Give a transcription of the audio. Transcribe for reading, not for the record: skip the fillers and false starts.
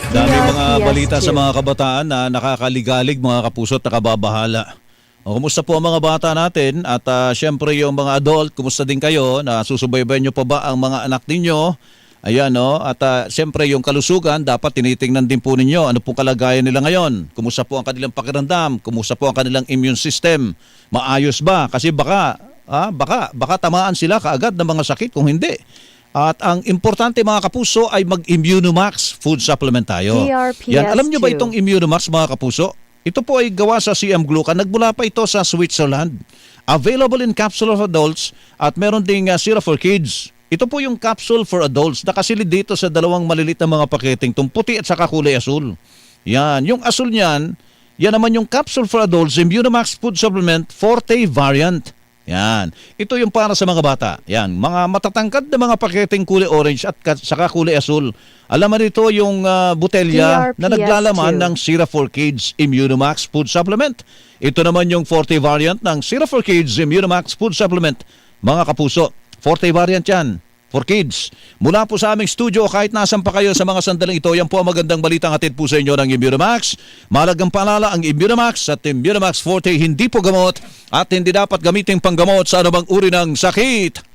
Dami mga balita sa PRPS2. mga kabataan na nakakaligalig mga kapuso at nakababahala. O, kumusta po ang mga bata natin at syempre yung mga adult, kumusta din kayo? Nasusubaybayan nyo pa ba ang mga anak ninyo? Ayan no, at syempre yung kalusugan dapat tinitingnan din po ninyo. Ano pong kalagayan nila ngayon? Kumusta po ang kanilang pakiramdam? Kumusta po ang kanilang immune system? Maayos ba? Kasi baka tamaan sila kaagad ng mga sakit kung hindi. At ang importante mga kapuso ay mag-Immunomax food supplement tayo. PRPS2. Yan, alam nyo ba itong Immunomax mga kapuso? Ito po ay gawa sa CM Glucan. Nagmula pa ito sa Switzerland. Available in capsule for adults at meron ding syrup for kids. Ito po yung capsule for adults. Nakasilid dito sa dalawang malilit na mga paketing, itong puti at saka kulay asul. Yan, yung asul niyan, yan naman yung capsule for adults, Immunomax food supplement Forte variant. Yan. Ito yung para sa mga bata. Yan. Mga matatangkad na mga paketeng kulay orange at saka kulay asul. Alam mo nito yung botelya na PRPS2. naglalaman ng Syrup for Kids Immunomax Food Supplement. Ito naman yung Forte variant ng Syrup for Kids Immunomax Food Supplement. Mga kapuso, Forte variant yan. For kids. Mula po sa aming studio, kahit nasan pa kayo sa mga sandaling ito, yan po ang magandang balitang hatid po sa inyo ng Immunomax. Mahalagang paalala, ang Immunomax at Immunomax Forte hindi po gamot at hindi dapat gamitin panggamot sa anumang uri ng sakit.